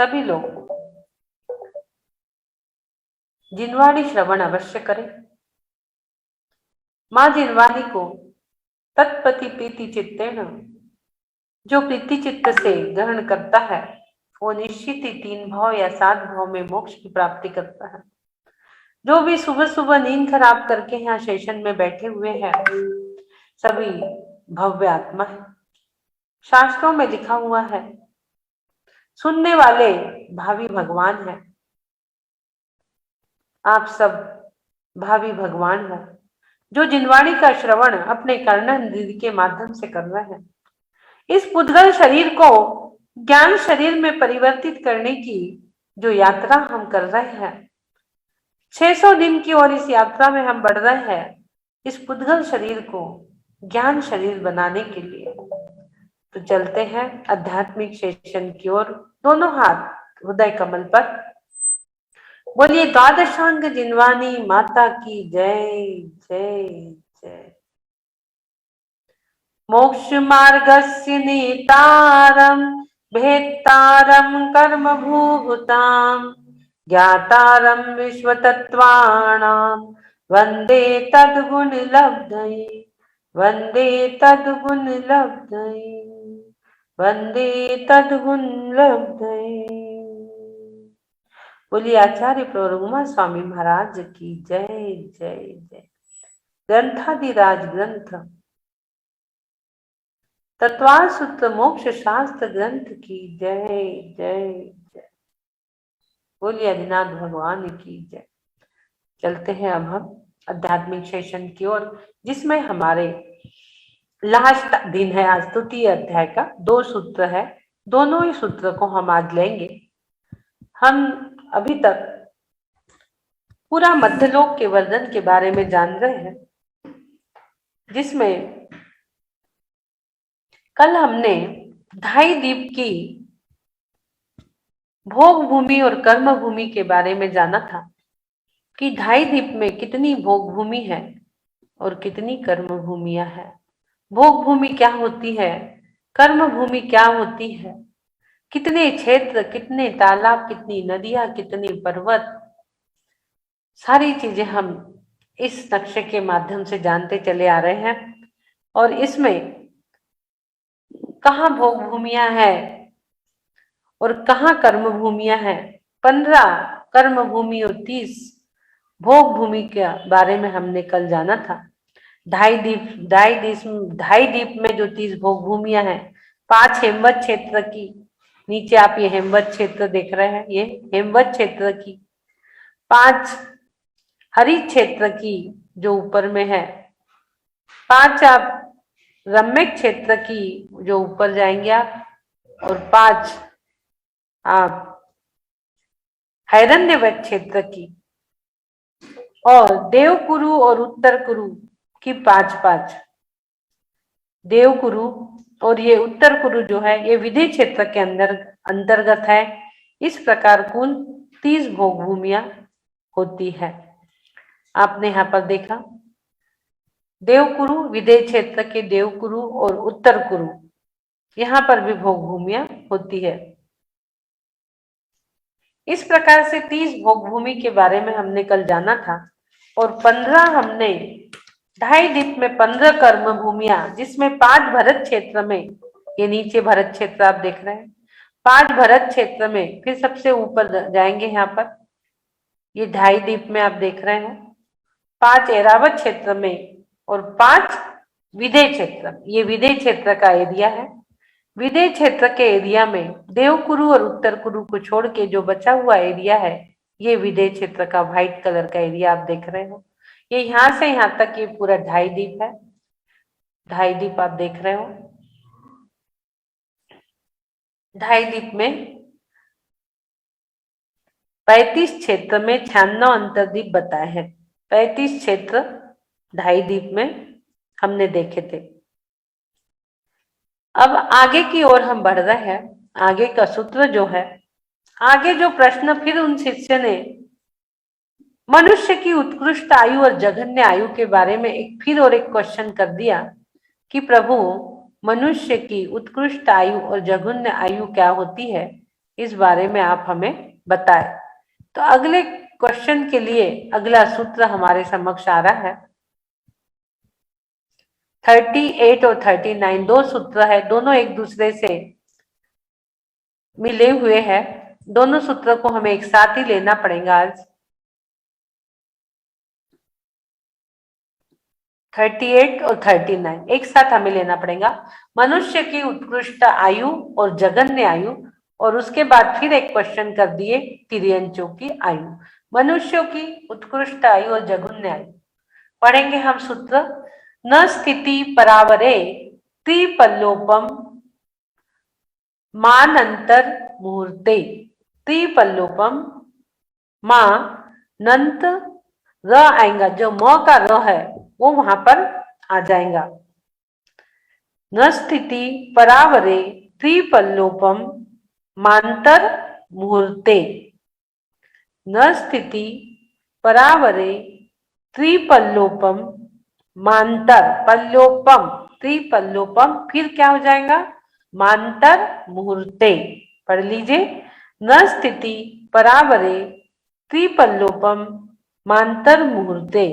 सभी लोग जिनवाणी श्रवण अवश्य करें। माँ जिनवाणी को तत्पति प्रीति चित्तेन, जो प्रीति चित्त से ग्रहण करता है वो निश्चित ही 3 भाव या 7 भाव में मोक्ष की प्राप्ति करता है। जो भी सुबह सुबह नींद खराब करके यहाँ सेशन में बैठे हुए हैं सभी भव्य आत्मा है। शास्त्रों में लिखा हुआ है, सुनने वाले भावी भगवान है। आप सब भावी भगवान हो जो जिनवाणी का श्रवण अपने कर्णेंद्रिय के माध्यम से कर रहे हैं। इस पुद्गल शरीर को ज्ञान शरीर में परिवर्तित करने की जो यात्रा हम कर रहे हैं, 600 दिन की और इस यात्रा में हम बढ़ रहे हैं इस पुद्गल शरीर को ज्ञान शरीर बनाने के लिए। तो चलते हैं आध्यात्मिक सेशन की ओर, दोनों हाथ हृदय कमल पर। बोलिए द्वादशांग जिनवाणी माता की जय जय जय। मोक्ष मार्गस्य नेतारं भेत्तारं कर्म भूभुतां ज्ञातारं विश्वतत्त्वानां वन्दे तद्गुण लब्धये, वन्दे तद्गुण लब्धये, वन्दे तद्गुण लब्धये। बोलिए आचार्य प्रभुमा स्वामी महाराज की जय जय जय। ग्रंथादिराज ग्रंथ तत्वार सूत्र मोक्ष शास्त्र ग्रंथ की जय जय जय। बोलिए आदिनाथ भगवान की जय। चलते हैं अब हम आध्यात्मिक सेशन की ओर, जिसमें हमारे लास्ट दिन है आज, तृतीय अध्याय का 2 सूत्र है। दोनों ही सूत्र को हम आज लेंगे। हम अभी तक पूरा मध्यलोक के वर्णन के बारे में जान रहे हैं, जिसमें कल हमने ढाई द्वीप की भोग भूमि और कर्म भूमि के बारे में जाना था कि ढाई द्वीप में कितनी भोग भूमि है और कितनी कर्म भूमियां है। भोग भूमि क्या होती है, कर्म भूमि क्या होती है, कितने क्षेत्र, कितने तालाब, कितनी नदियां, कितनी पर्वत, सारी चीजें हम इस नक्शे के माध्यम से जानते चले आ रहे हैं। और इसमें कहाँ भोग भूमियां है और कहाँ कर्म भूमियां हैं। 15 कर्म भूमि और 30 भोग भूमि के बारे में हमने कल जाना था। ढाई द्वीप में जो 30 भोग भूमियां हैं, 5 हेमवत क्षेत्र की, नीचे आप ये हेमवत क्षेत्र देख रहे हैं, ये हेमवत क्षेत्र की, 5 हरित क्षेत्र की जो ऊपर में है, 5 आप रम्यक क्षेत्र की जो ऊपर जाएंगे आप, और 5 आप हैरण्यवत क्षेत्र की, और देवकुरु और उत्तर कुरु की 5 देवकुरु और ये उत्तर कुरु जो है ये विधि क्षेत्र के अंतर्गत है। इस प्रकार कुल 30 भोग भूमियां होती है। आपने यहाँ पर देखा देवकुरु, विधेय क्षेत्र के देवकुरु और उत्तर कुरु, यहाँ पर भी भोग भूमियां होती है। इस प्रकार से 30 भोग भूमि के बारे में हमने कल जाना था। और 15 हमने ढाई द्वीप में 15 कर्म भूमियां, जिसमें 5 भरत क्षेत्र में, ये नीचे भरत क्षेत्र आप देख रहे हैं, 5 भरत क्षेत्र में, फिर सबसे ऊपर जाएंगे यहाँ पर ये ढाई द्वीप में आप देख रहे हो, 5 एरावत क्षेत्र में और 5 विधेय क्षेत्र। ये विधेय क्षेत्र का एरिया है। विधेय क्षेत्र के एरिया में देवकुरु और उत्तर कुरु को छोड़ के जो बचा हुआ एरिया है ये विधेय क्षेत्र का व्हाइट कलर का एरिया आप देख रहे हो। ये यहाँ से यहाँ तक ये पूरा ढाई द्वीप है। ढाई द्वीप आप देख रहे हो। ढाई द्वीप में 35 क्षेत्र में 96 अंतर्द्वीप बताए हैं। 35 क्षेत्र ढाई द्वीप में हमने देखे थे। अब आगे की ओर हम बढ़ रहे हैं। आगे का सूत्र जो है, आगे जो प्रश्न फिर उन शिष्य ने मनुष्य की उत्कृष्ट आयु और जघन्य आयु के बारे में एक क्वेश्चन कर दिया कि प्रभु मनुष्य की उत्कृष्ट आयु और जघन्य आयु क्या होती है, इस बारे में आप हमें बताएं। तो अगले क्वेश्चन के लिए अगला सूत्र हमारे समक्ष आ रहा है। 38 और 39 दो सूत्र है, दोनों एक दूसरे से मिले हुए हैं। दोनों सूत्र को हमें एक साथ ही लेना पड़ेगा आज। 38 और 39 एक साथ हमें लेना पड़ेगा। मनुष्य की उत्कृष्ट आयु और जघन्य आयु, और उसके बाद फिर एक क्वेश्चन कर दिए तिर्यंचों की आयु। मनुष्यों की उत्कृष्ट आयु और जघन्य आयु पढ़ेंगे हम सूत्र। न स्थिति परावरे त्रिपल्लोपम मानंतर मुहूर्ते। त्रिपल्लोपम मां नंत र आएगा, जो म का र है वो वहां पर आ जाएगा। न स्थिति परावरे त्रिपल्लोपम मांतर मुहूर्ते। न स्थिति परावरे त्रिपल्लोपम मांतर पल्लोपम त्रिपल्लोपम, फिर क्या हो जाएगा मांतर मुहूर्ते। पढ़ लीजिए। न स्थिति परावरे त्रिपल्लोपम मांतर मुहूर्ते।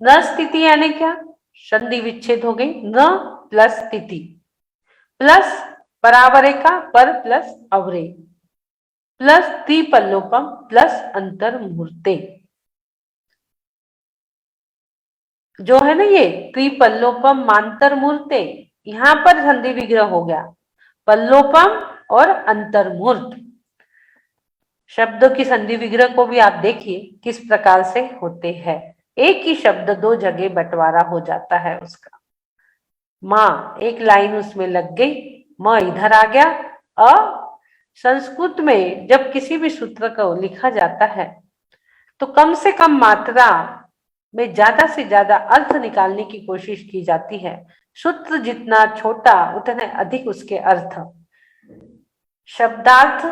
न स्थिति यानी क्या, संधि विच्छेद हो गई। न प्लस स्थिति प्लस परावरे का पर प्लस अवरे प्लस त्रिपल्लोपम प्लस अंतर मुहूर्ते। जो है ना ये त्रिपल्लोपम मांतर मुहूर्ते, यहां पर संधि विग्रह हो गया पल्लोपम और अंतर्मुहूर्त। शब्दों की संधि विग्रह को भी आप देखिए किस प्रकार से होते हैं। एक ही शब्द दो जगह बंटवारा हो जाता है उसका। माँ एक लाइन उसमें लग गई, म इधर आ गया। संस्कृत में जब किसी भी सूत्र को लिखा जाता है तो कम से कम मात्रा में ज्यादा से ज्यादा अर्थ निकालने की कोशिश की जाती है। सूत्र जितना छोटा उतने अधिक उसके अर्थ। शब्दार्थ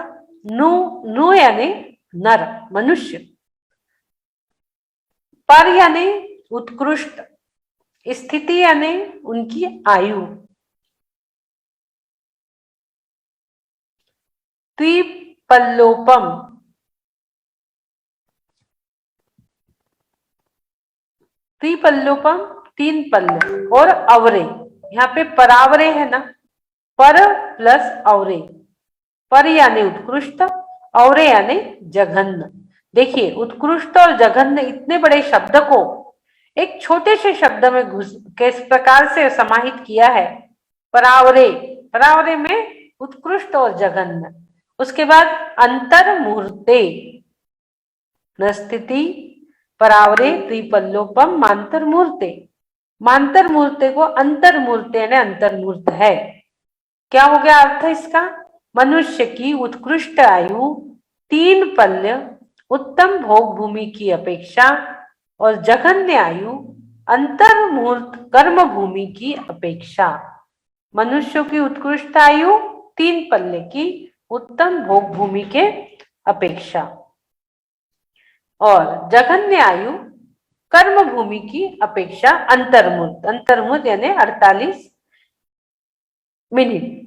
नु, नु यानी नर मनुष्य, पर यानी उत्कृष्ट, स्थिति यानी उनकी आयु, त्रिपल्लोपम त्रिपल्लोपम तीन पल्ले और अवरे। यहाँ पे परावरे है ना, पर प्लस अवरे। पर यानी उत्कृष्ट, अवरे यानी जघन्य। देखिए उत्कृष्ट और जघन्य इतने बड़े शब्द को एक छोटे से शब्द में घुस किस प्रकार से समाहित किया है। परावरे, परावरे में उत्कृष्ट और जघन्य। उसके बाद अंतर मुहूर्ते, न स्थिति परावरे त्रिपल्लोपम मांतर मूर्ते। मांतर मूर्ते को अंतर मूर्ते ने अंतर मूर्त है। क्या हो गया अर्थ इसका, मनुष्य की उत्कृष्ट आयु तीन पल्य उत्तम भोग भूमि की अपेक्षा और जघन्य आयु अंतर मुहूर्त कर्म भूमि की अपेक्षा। मनुष्यों की उत्कृष्ट आयु तीन पल्ले की उत्तम भोग भूमि के अपेक्षा और जघन्य आयु कर्म भूमि की अपेक्षा अंतर्मुहूर्त। अंतर्मुहूर्त यानी 48 मिनट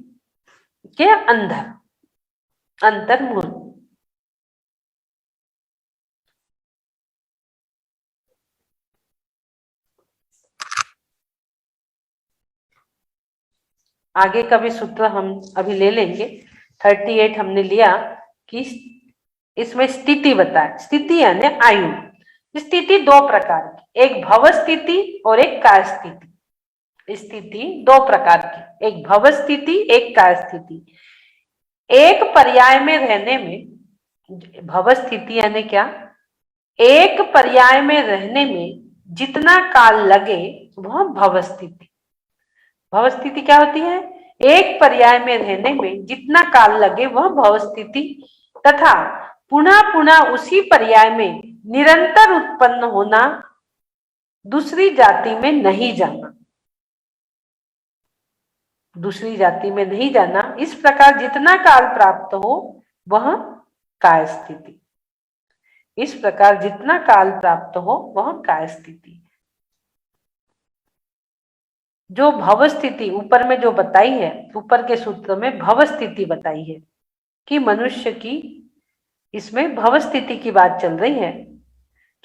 के अंदर अंतर्मुहूर्त। आगे का भी सूत्र हम अभी ले लेंगे। 38 हमने लिया कि इसमें स्थिति बताए। स्थिति यानी आयु। स्थिति दो प्रकार की, एक भव स्थिति और एक काय स्थिति। स्थिति दो प्रकार की, एक भव स्थिति एक काय स्थिति। एक पर्याय में रहने में, भव स्थिति यानी क्या, एक पर्याय में रहने में जितना काल लगे वह भव स्थिति। भव स्थिति क्या होती है, एक पर्याय में रहने में जितना काल लगे वह भव स्थिति, तथा पुनः पुनः उसी पर्याय में निरंतर उत्पन्न होना, दूसरी जाति में नहीं जाना। दूसरी जाति में नहीं जाना, इस प्रकार जितना काल प्राप्त हो वह काय स्थिति। इस प्रकार जितना काल प्राप्त हो वह काय स्थिति। जो भव स्थिति ऊपर में जो बताई है, ऊपर के सूत्र में भव स्थिति बताई है कि मनुष्य की, इसमें भव स्थिति की बात चल रही है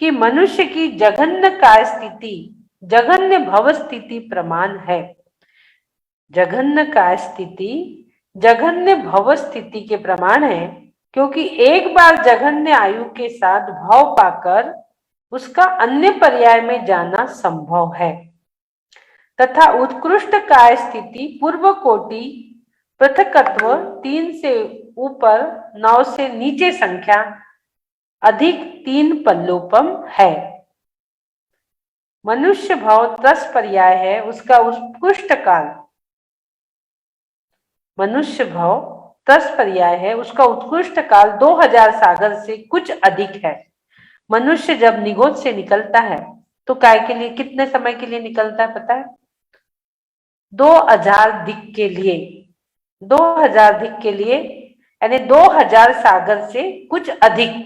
कि मनुष्य की जघन्य काय स्थिति जघन्य भव स्थिति प्रमाण है। जघन्य काय स्थिति जघन्य भव स्थिति के प्रमाण है, क्योंकि एक बार जघन्य आयु के साथ भाव पाकर उसका अन्य पर्याय में जाना संभव है, तथा उत्कृष्ट काय स्थिति पूर्व कोटि पृथकत्व 3 से ऊपर 9 से नीचे संख्या अधिक 3 पल्लोपम है। मनुष्य भाव 10 पर्याय है, उसका उत्कृष्ट काल, मनुष्य भाव 10 पर्याय है, उसका उत्कृष्ट काल 2000 सागर से कुछ अधिक है। मनुष्य जब निगोद से निकलता है तो काय के लिए, कितने समय के लिए निकलता है पता है? 2000 दिक के लिए, 2000 दिक के लिए, यानी 2000 सागर से कुछ अधिक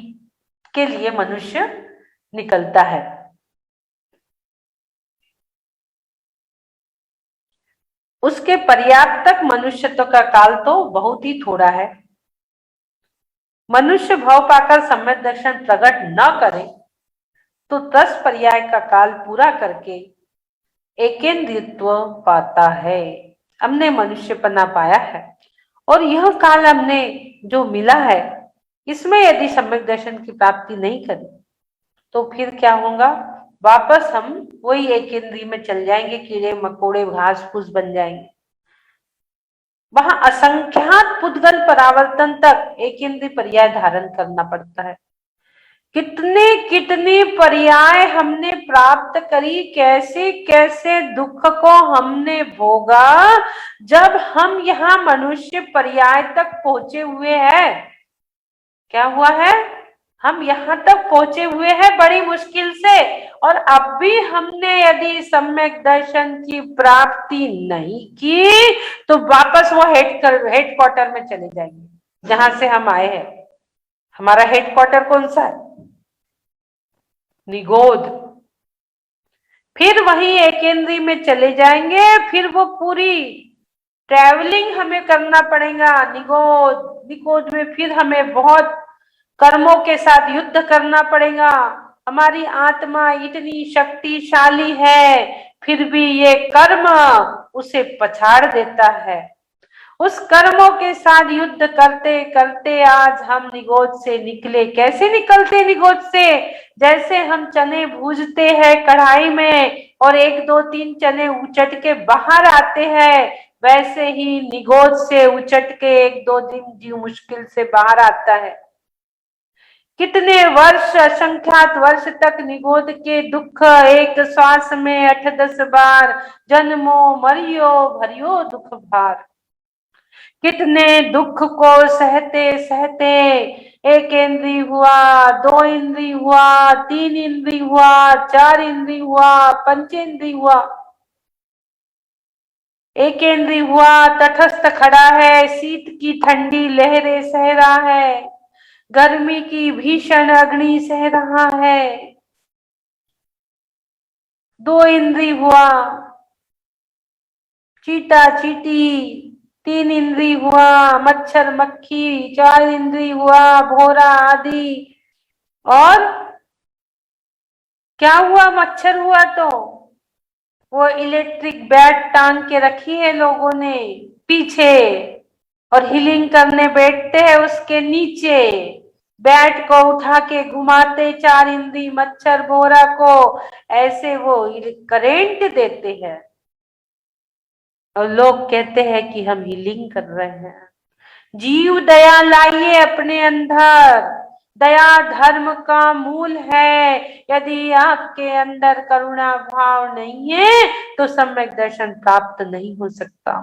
के लिए मनुष्य निकलता है। उसके पर्याप्त तक मनुष्यत्व का काल तो बहुत ही थोड़ा है। मनुष्य भाव पाकर सम्यक दर्शन प्रकट न करे तो 10 पर्याय का काल पूरा करके एकेंद्रित्व पाता है। हमने मनुष्यपना पाया है और यह काल हमने जो मिला है, इसमें यदि सम्यक दर्शन की प्राप्ति नहीं करी तो फिर क्या होगा? वापस हम वही एकेंद्री में चल जाएंगे, कीड़े मकोड़े घास फूस बन जाएंगे। वहां असंख्यात पुद्गल परावर्तन तक एकेंद्री पर्याय धारण करना पड़ता है। कितने कितने पर्याय हमने प्राप्त करी, कैसे कैसे दुख को हमने भोगा, जब हम यहाँ मनुष्य पर्याय तक पहुंचे हुए हैं। क्या हुआ है? हम यहाँ तक पहुंचे हुए हैं बड़ी मुश्किल से, और अब भी हमने यदि सम्यक दर्शन की प्राप्ति नहीं की तो वापस वो हेडक्वार्टर में चले जाएंगे जहां से हम आए हैं। हमारा हेडक्वार्टर कौन सा है? निगोद। फिर वही एकेंद्री में चले जाएंगे, फिर वो पूरी ट्रैवलिंग हमें करना पड़ेगा निगोद। निगोद में फिर हमें बहुत कर्मों के साथ युद्ध करना पड़ेगा। हमारी आत्मा इतनी शक्तिशाली है, फिर भी ये कर्म उसे पछाड़ देता है। उस कर्मों के साथ युद्ध करते करते आज हम निगोद से निकले। कैसे निकलते निगोद से? जैसे हम चने भूजते हैं कढ़ाई में और 1 2 3 चने उचट के बाहर आते हैं, वैसे ही निगोद से उचट के 1 2 दिन जीव मुश्किल से बाहर आता है। कितने वर्ष, असंख्यात वर्ष तक निगोद के दुख एक श्वास में 8 10 बार जन्मो मरियो भरियो दुख भार। कितने दुख को सहते सहते 1 इंद्री हुआ, 2 इंद्री हुआ, 3 इंद्री हुआ, 4 इंद्री हुआ, 5 इंद्री हुआ, 1 इंद्री हुआ तटस्थ खड़ा है, शीत की ठंडी लहरें सह रहा है, गर्मी की भीषण अग्नि सह रहा है। 2 इंद्री हुआ, चीटा चीटी। 3 इंद्री हुआ, मच्छर मक्खी। 4 इंद्री हुआ, भोरा आदि। और क्या हुआ? मच्छर हुआ तो वो इलेक्ट्रिक बैट टांग के रखी है लोगों ने पीछे, और हीलिंग करने बैठते हैं उसके नीचे। बैट को उठा के घुमाते 4 इंद्री मच्छर भोरा को, ऐसे वो करेंट देते हैं और लोग कहते हैं कि हम हीलिंग कर रहे हैं। जीव दया लाइए अपने अंदर। दया धर्म का मूल है। यदि आपके अंदर करुणा भाव नहीं है तो सम्यक दर्शन प्राप्त नहीं हो सकता।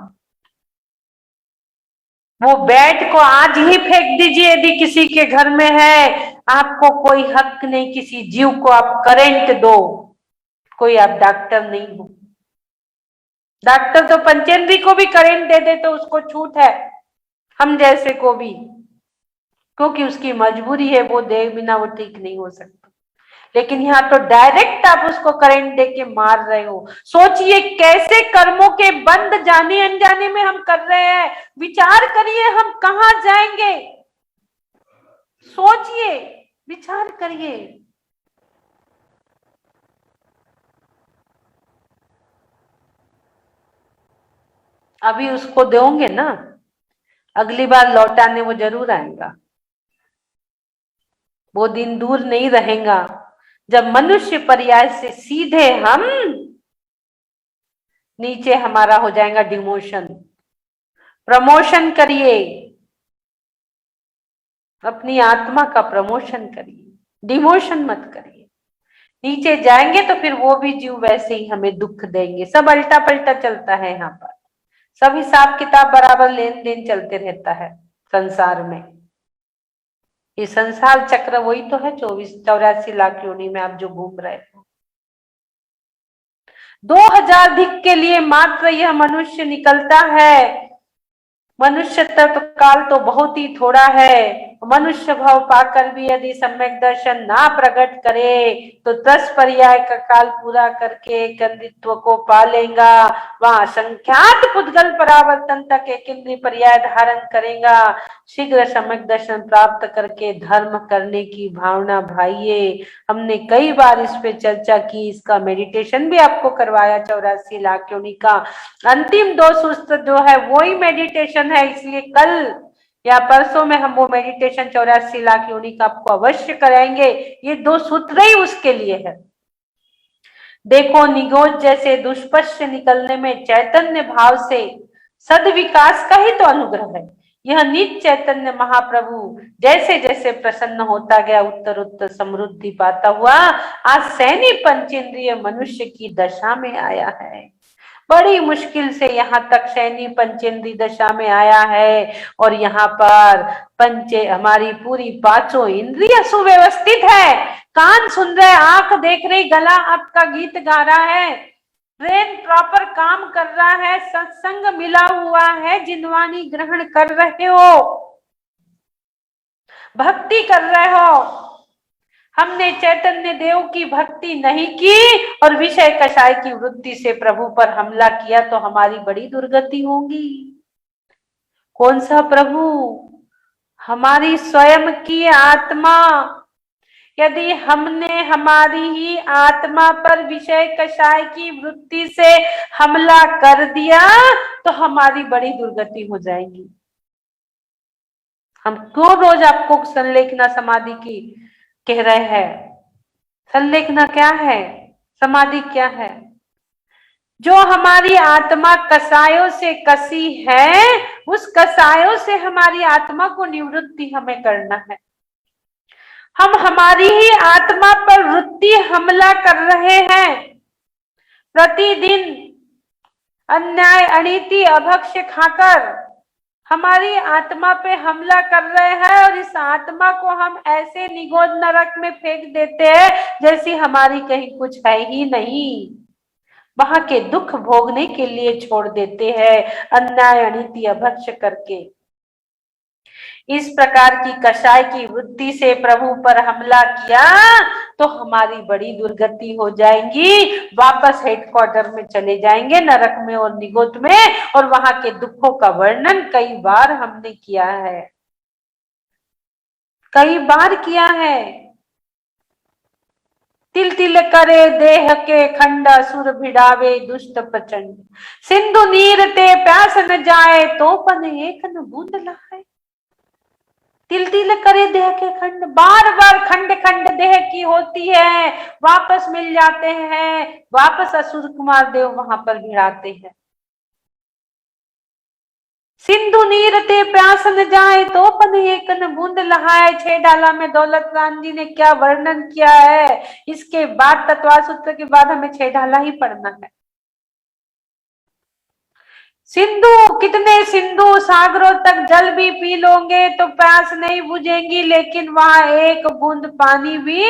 वो बैट को आज ही फेंक दीजिए यदि किसी के घर में है। आपको कोई हक नहीं किसी जीव को आप करंट दो। कोई आप डॉक्टर नहीं हो। डॉक्टर तो पंचेंद्री को भी करंट दे दे तो उसको छूट है, हम जैसे को भी, क्योंकि उसकी मजबूरी है, वो दे बिना वो ठीक नहीं हो सकता। लेकिन यहाँ तो डायरेक्ट आप उसको करंट दे के मार रहे हो। सोचिए कैसे कर्मों के बंद जाने अनजाने में हम कर रहे हैं। विचार करिए हम कहाँ जाएंगे, सोचिए, विचार करिए। अभी उसको दोगे ना, अगली बार लौटाने वो जरूर आएगा। वो दिन दूर नहीं रहेगा जब मनुष्य पर्याय से सीधे हम नीचे हमारा हो जाएगा डिमोशन। प्रमोशन करिए, अपनी आत्मा का प्रमोशन करिए, डिमोशन मत करिए। नीचे जाएंगे तो फिर वो भी जीव वैसे ही हमें दुख देंगे। सब अल्टा पलटा चलता है यहाँ पर, सब हिसाब किताब बराबर लेन देन चलते रहता है संसार में। ये संसार चक्र वही तो है 24-84 लाख योनि में आप जो घूम रहे हो। 2000 धिक के लिए मात्र यह मनुष्य निकलता है। मनुष्य तत्व काल तो बहुत ही थोड़ा है। मनुष्य भाव पाकर भी यदि सम्यक दर्शन ना प्रकट करे तो 10 पर्याय का काल पूरा करके केंद्रित्व को पा लेगा। वहां संख्यात पुद्गल परावर्तन तक एक इंद्रिय पर्याय धारण करेगा। शीघ्र सम्यक दर्शन प्राप्त करके धर्म करने की भावना भाइये। हमने कई बार इस पे चर्चा की, इसका मेडिटेशन भी आपको करवाया 84 लाख योनि का। अंतिम 2 सूत्र जो है वो ही मेडिटेशन है, इसलिए कल या परसों में हम वो मेडिटेशन 84 लाख योनि का आपको अवश्य कराएंगे। ये 2 सूत्र ही उसके लिए है। देखो, निगोज जैसे दुष्पश्य निकलने में चैतन्य भाव से सद विकास का ही तो अनुग्रह है। यह निज चैतन्य महाप्रभु जैसे जैसे प्रसन्न होता गया उत्तर उत्तर समृद्धि पाता हुआ आज सैनी पंचेंद्रिय मनुष्य की दशा में आया है। बड़ी मुश्किल से यहाँ तक सैनी पंचेंद्रिय दशा में आया है और यहाँ पर हमारी पूरी 5 इंद्रिय सुव्यवस्थित है। कान सुन रहे, आंख देख रही, गला आपका गीत गा रहा है, ब्रेन प्रॉपर काम कर रहा है, सत्संग मिला हुआ है, जिनवानी ग्रहण कर रहे हो, भक्ति कर रहे हो। हमने चैतन्य देव की भक्ति नहीं की और विषय कषाय की वृत्ति से प्रभु पर हमला किया तो हमारी बड़ी दुर्गति होगी। कौन सा प्रभु? हमारी स्वयं की आत्मा। यदि हमने हमारी ही आत्मा पर विषय कषाय की वृत्ति से हमला कर दिया तो हमारी बड़ी दुर्गति हो जाएगी। हम क्यों रोज आपको संलेखना समाधि की कह रहे हैं? संलेखना क्या है, समाधि क्या है? जो हमारी आत्मा कसायों से कसी है, उस कसायों से हमारी आत्मा को निवृत्ति हमें करना है। हम हमारी ही आत्मा पर वृत्ति हमला कर रहे हैं। प्रतिदिन अन्याय अनीति अभक्ष्य खाकर हमारी आत्मा पे हमला कर रहे हैं और इस आत्मा को हम ऐसे निगोद नरक में फेंक देते हैं जैसी हमारी कहीं कुछ है ही नहीं। वहां के दुख भोगने के लिए छोड़ देते हैं अन्याय अनीति अभक्ष्य करके। इस प्रकार की कषाय की वृत्ति से प्रभु पर हमला किया तो हमारी बड़ी दुर्गति हो जाएगी। वापस हेडक्वार्टर में चले जाएंगे, नरक में और निगोद में, और वहां के दुखों का वर्णन कई बार हमने किया है, कई बार किया है। तिल तिल करे देह के खंड, असुर भिड़ावे दुष्ट प्रचंड। सिंधु नीर ते प्यास न जाए, तो पन एक न बूंद लाए। तिल तिल करे देह के खंड, बार बार खंड खंड देह की होती है, वापस मिल जाते हैं, वापस असुर कुमार देव वहां पर भिड़ाते हैं। सिंधु नीर ते प्यास न जाए, तो पन एक न बूंद लहाए। 6 डाला में दौलत राम जी ने क्या वर्णन किया है। इसके बाद तत्वा सूत्र के बाद हमें 6 डाला ही पढ़ना है। सिंधु, कितने सिंधु सागरों तक जल भी पी लोगे तो प्यास नहीं बुझेगी, लेकिन वहां एक बूंद पानी भी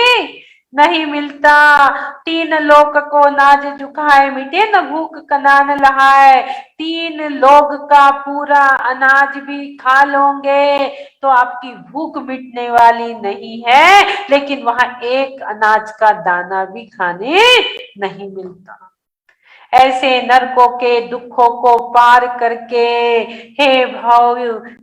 नहीं मिलता। तीन लोक को नाज झुकाए, मिटे न भूख कनान लहाए। तीन लोग का पूरा अनाज भी खा लोगे तो आपकी भूख मिटने वाली नहीं है, लेकिन वहां एक अनाज का दाना भी खाने नहीं मिलता। ऐसे नरकों के दुखों को पार करके हे भाव,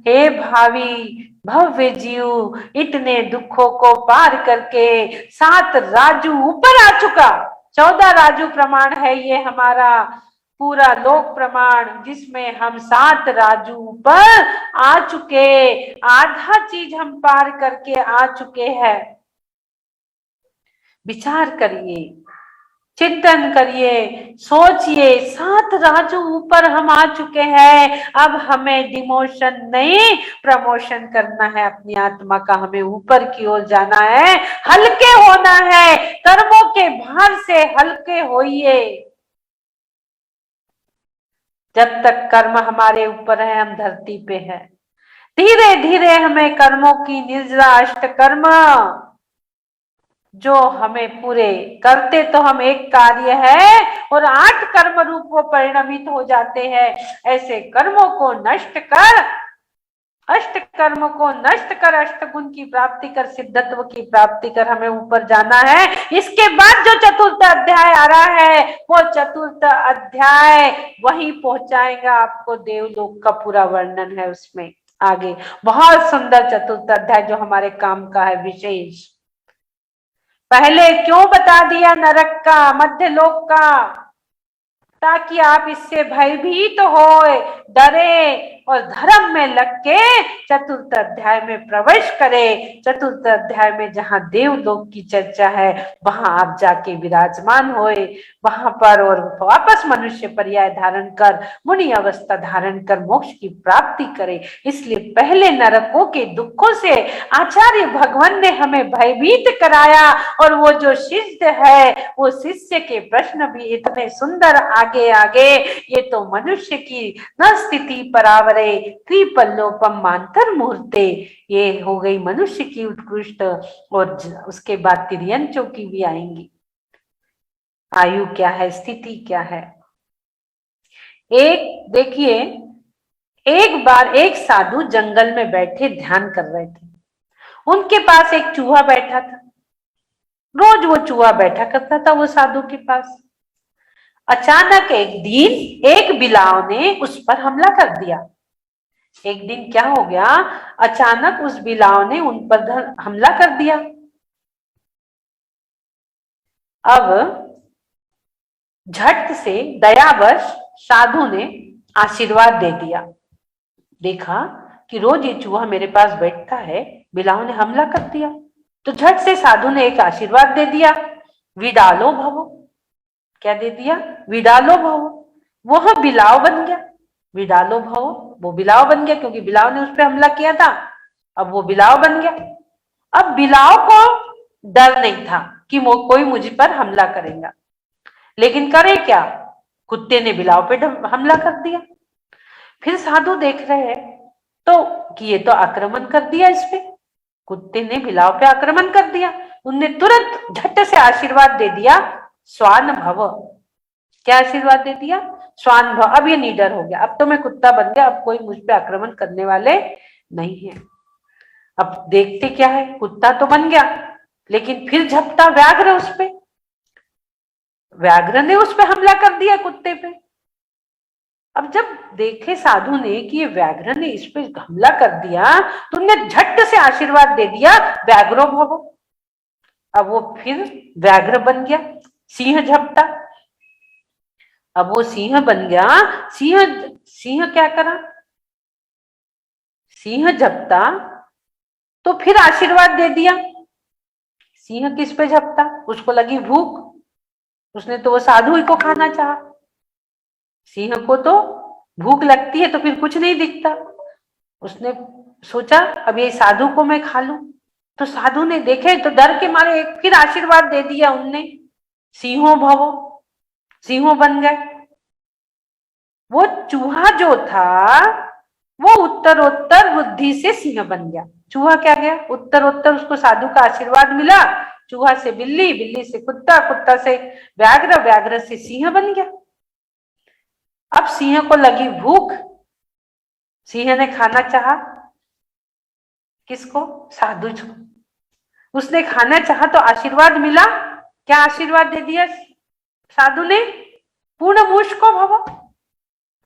हे भावी भव्य जीव, इतने दुखों को पार करके 7 राजू ऊपर आ चुका। 14 राजू प्रमाण है ये हमारा पूरा लोक प्रमाण, जिसमें हम 7 राजू ऊपर आ चुके, आधा चीज हम पार करके आ चुके हैं। विचार करिए, चिंतन करिए, सोचिए, 7 राजू ऊपर हम आ चुके हैं। अब हमें डिमोशन नहीं, प्रमोशन करना है अपनी आत्मा का। हमें ऊपर की ओर जाना है, हल्के होना है, कर्मों के भार से हल्के होइए। जब तक कर्म हमारे ऊपर है, हम धरती पे है। धीरे धीरे हमें कर्मों की निर्जरा अष्टकर्म जो हमें पूरे करते तो हम एक कार्य है और 8 कर्म रूप वो परिणमित हो जाते हैं। ऐसे कर्मों को नष्ट कर, अष्ट कर्म को नष्ट कर, अष्टगुण की प्राप्ति कर, सिद्धत्व की प्राप्ति कर, हमें ऊपर जाना है। इसके बाद जो चतुर्थ अध्याय आ रहा है, वो चतुर्थ अध्याय वही पहुंचाएगा आपको, देवलोक का पूरा वर्णन है उसमें। आगे बहुत सुंदर चतुर्थ अध्याय जो हमारे काम का है विशेष। पहले क्यों बता दिया नरक का, मध्य लोक का, ताकि आप इससे भयभीत होए, डरे और धर्म में लग के चतुर्थ अध्याय में प्रवेश करे। चतुर्थ अध्याय में जहां देवलोक की चर्चा है, वहां आप जाके विराजमान होए वहां पर, और वापस मनुष्य पर्याय धारण कर, मुनि अवस्था धारण कर मोक्ष की प्राप्ति करे। इसलिए पहले नरकों के दुखों से आचार्य भगवान ने हमें भयभीत कराया, और वो जो शिष्य है, वो शिष्य के प्रश्न भी इतने सुंदर आगे आगे। ये तो मनुष्य की न स्थिति परावरे कृपल्लोपम मांतर मुहूर्ते, ये हो गई मनुष्य की उत्कृष्ट, और उसके बाद तिर्यंचों की भी आएंगी। आयु क्या है, स्थिति क्या है। एक देखिए, एक बार एक साधु जंगल में बैठे ध्यान कर रहे थे। उनके पास एक चूहा बैठा था। रोज वो चूहा बैठा करता था वो साधु के पास। अचानक एक दिन एक बिलाव ने उस पर हमला कर दिया। एक दिन क्या हो गया, अचानक उस बिलाव ने उन पर हमला कर दिया। अब झट से दयावश साधु ने आशीर्वाद दे दिया। देखा कि रोज ये चूहा मेरे पास बैठता है, बिलाव ने हमला कर दिया, तो झट से साधु ने एक आशीर्वाद दे दिया, विडालो भवो। क्या दे दिया, विडालो भवो। वह बिलाव बन गया, विडालो भवो, वो बिलाव बन गया, क्योंकि बिलाव ने उस पर हमला किया था, अब वो बिलाव बन गया। अब बिलाव को डर नहीं था कि कोई मुझ पर हमला करेगा, लेकिन करे क्या, कुत्ते ने बिलाव पे हमला कर दिया। फिर साधु देख रहे हैं तो कि ये तो आक्रमण कर दिया इस पे, कुत्ते ने बिलाव पे आक्रमण कर दिया। उनने तुरंत झट से आशीर्वाद दे दिया, स्वान भव। क्या आशीर्वाद दे दिया, स्वान भव। अब ये निडर हो गया, अब तो मैं कुत्ता बन गया, अब कोई मुझ पे आक्रमण करने वाले नहीं है। अब देखते क्या है, कुत्ता तो बन गया, लेकिन फिर झपटा व्याघ्र उस पे, व्याघ्र ने उस पे हमला कर दिया कुत्ते पे। अब जब देखे साधु ने कि ये व्याघ्र ने इस पे हमला कर दिया, तो उन्हें झट से आशीर्वाद दे दिया, व्याघ्रो भवो। अब वो फिर व्याघ्र बन गया, सिंह झपटा। अब वो सिंह बन गया, सिंह सिंह क्या करा, सिंह झपटा तो फिर आशीर्वाद दे दिया। सिंह किस पे झपटा, उसको लगी भूख, उसने तो वो साधु ही को खाना चाहा। सिंह को तो भूख लगती है तो फिर कुछ नहीं दिखता, उसने सोचा अब ये साधु को मैं खा लूं। तो साधु ने देखे तो डर के मारे एक फिर आशीर्वाद दे दिया उनने, सिंहो भवो, सिंहो बन गए। वो चूहा जो था वो उत्तरोत्तर बुद्धि से सिंह बन गया। चूहा क्या गया, उत्तरोत्तर उसको साधु का आशीर्वाद मिला, चूहा से बिल्ली, बिल्ली से कुत्ता, कुत्ता से व्याघ्र, व्याघ्र से सिंह बन गया। अब सिंह को लगी भूख, सिंह ने खाना चाहा, किसको? साधु को। उसने खाना चाहा तो आशीर्वाद मिला। क्या आशीर्वाद दे दिया साधु ने? पूर्ण मुष्को भव,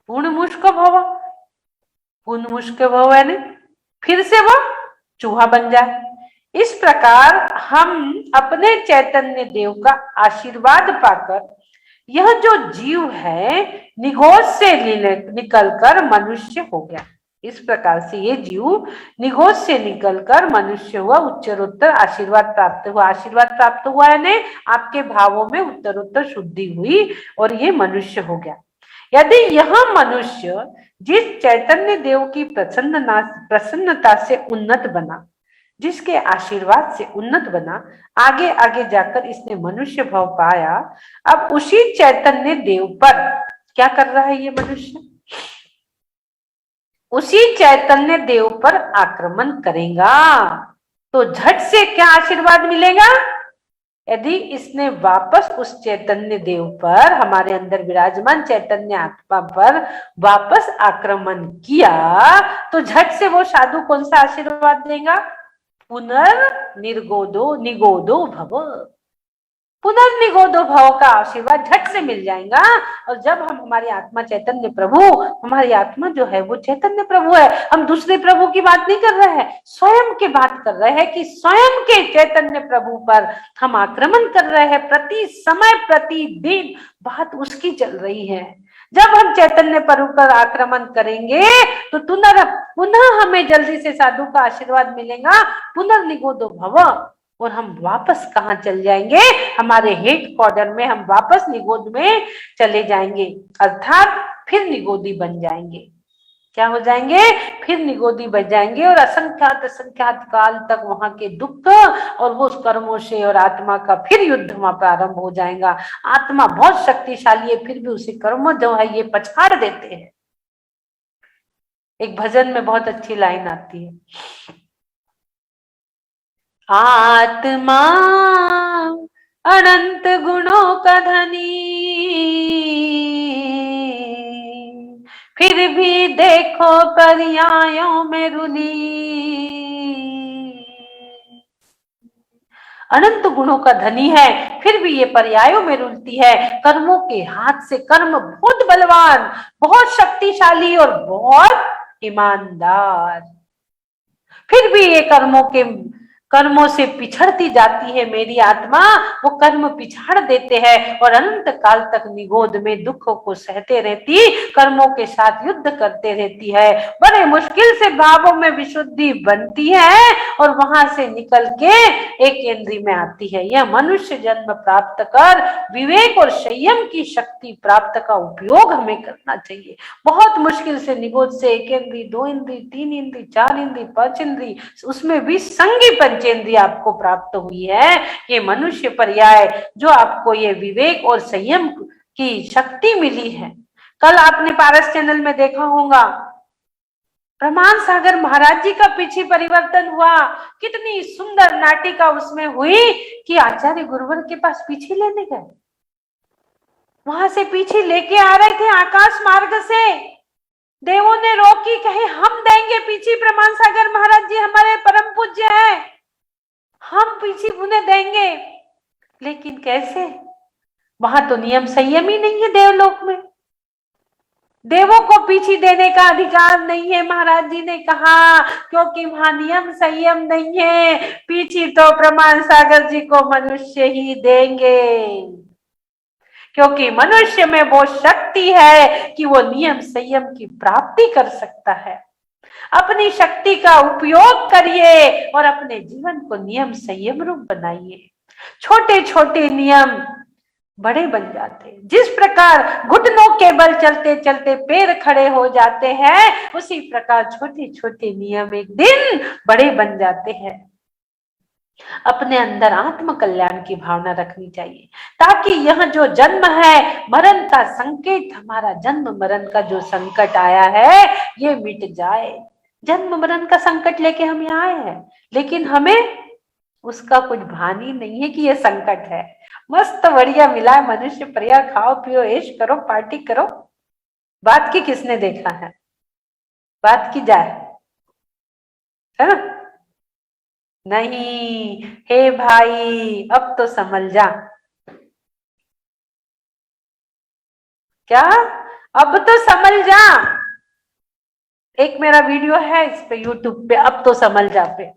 पूर्ण मुष्को भव, पूर्ण मुष्को भव यानी फिर से वो चूहा बन जाए। इस प्रकार हम अपने चैतन्य देव का आशीर्वाद पाकर यह जो जीव है निगोद से निकलकर मनुष्य हो गया। इस प्रकार से ये जीव निगोद से निकलकर मनुष्य हुआ, उत्तरोत्तर आशीर्वाद प्राप्त हुआ। आशीर्वाद प्राप्त हुआ यानी आपके भावों में उत्तरोत्तर शुद्धि हुई और ये मनुष्य हो गया। यदि यह मनुष्य जिस चैतन्य देव की प्रसन्नता से उन्नत बना, जिसके आशीर्वाद से उन्नत बना, आगे आगे जाकर इसने मनुष्य भाव पाया, अब उसी चैतन्य देव पर क्या कर रहा है ये मनुष्य? उसी चैतन्य देव पर आक्रमण करेगा। तो झट से क्या आशीर्वाद मिलेगा? यदि इसने वापस उस चैतन्य देव पर, हमारे अंदर विराजमान चैतन्य आत्मा पर वापस आक्रमण किया, तो झट से वो साधु कौन सा आशीर्वाद देगा? पुनर्निर्गोदो निगोदो भव, पुनर्निगोदो भव का आशीर्वाद झट से मिल जाएगा। और जब हम हमारी आत्मा चैतन्य प्रभु, हमारी आत्मा जो है वो चैतन्य प्रभु है, हम दूसरे प्रभु की बात नहीं कर रहे हैं, स्वयं की बात कर रहे हैं कि स्वयं के चैतन्य प्रभु पर हम आक्रमण कर रहे हैं। प्रति समय प्रतिदिन बात उसकी चल रही है। जब हम चैतन्य प्रभु पर आक्रमण करेंगे तो पुनः हमें जल्दी से साधु का आशीर्वाद मिलेगा, पुनर्निगोदो भव, और हम वापस कहाँ चल जाएंगे? हमारे हेड क्वार्टर में हम वापस निगोद में चले जाएंगे, अर्थात फिर निगोदी बन जाएंगे। क्या हो जाएंगे? फिर निगोदी बन जाएंगे और असंख्यात असंख्यात काल तक वहां के दुख और वो कर्मों से और आत्मा का फिर युद्ध वहां प्रारंभ हो जाएगा। आत्मा बहुत शक्तिशाली है, फिर भी उसे कर्म जो है ये पछाड़ देते हैं। एक भजन में बहुत अच्छी लाइन आती है, आत्मा अनंत गुणों का धनी, फिर भी देखो पर्यायों में रुली। अनंत गुणों का धनी है, फिर भी ये पर्यायों में रुलती है। कर्मों के हाथ से, कर्म बहुत बलवान, बहुत शक्तिशाली और बहुत ईमानदार, फिर भी ये कर्मों से पिछड़ती जाती है मेरी आत्मा। वो कर्म पिछाड़ देते हैं और अनंत काल तक निगोद में दुखों को सहते रहती, कर्मों के साथ युद्ध करते रहती है। बड़े मुश्किल से भावों में विशुद्धि बनती है और वहां से निकल के एक केंद्री में आती है। यह मनुष्य जन्म प्राप्त कर विवेक और संयम की शक्ति प्राप्त का उपयोग हमें करना चाहिए। बहुत मुश्किल से निगोद से एक इंद्री, दो इंद्री, तीन इंद्री, चार इंद्री, पांच इंद्री, उसमें भी संगी पंचेंद्रिय आपको प्राप्त हुई है। ये मनुष्य पर्याय जो आपको ये विवेक और संयम की शक्ति मिली है। कल आपने पारस चैनल में देखा होगा, प्रमाण सागर महाराज जी का पीछे परिवर्तन हुआ। कितनी सुंदर नाटिका उसमें हुई कि आचार्य गुरुवर के पास पीछे लेने गए, वहां से पीछे लेके आ रहे थे आकाश मार्ग से, देवों ने रोकी, कहे हम देंगे पीछे, प्रमाण सागर महाराज जी हमारे परम पूज्य है, हम पीछे उन्हें देंगे। लेकिन कैसे? वहां तो नियम संयम ही नहीं है देवलोक में, देवों को पीछे देने का अधिकार नहीं है। महाराज जी ने कहा क्योंकि वहां नियम संयम नहीं है, पीछे तो प्रमाण सागर जी को मनुष्य ही देंगे, क्योंकि मनुष्य में वो शक्ति है कि वो नियम संयम की प्राप्ति कर सकता है। अपनी शक्ति का उपयोग करिए और अपने जीवन को नियम संयम रूप बनाइए। छोटे छोटे नियम बड़े बन जाते हैं। जिस प्रकार घुटनों के बल चलते चलते पैर खड़े हो जाते हैं, उसी प्रकार छोटे छोटे नियम एक दिन बड़े बन जाते हैं। अपने अंदर आत्म कल्याण की भावना रखनी चाहिए, ताकि यह जो जन्म है मरण का संकेत, हमारा जन्म मरण का जो संकट आया है ये मिट जाए। जन्म मरण का संकट लेके हम यहाँ आए हैं, लेकिन हमें उसका कुछ भान ही नहीं है कि ये संकट है। मस्त बढ़िया मिला है मनुष्य पर्याय, खाओ पियो ऐश करो पार्टी करो। बात की किसने देखा है, बात की जाए, है ना? नहीं, हे भाई अब तो समझ जा। क्या? अब तो समझ जा। एक मेरा वीडियो है इस पे यूट्यूब पे, अब तो समझ जा पे,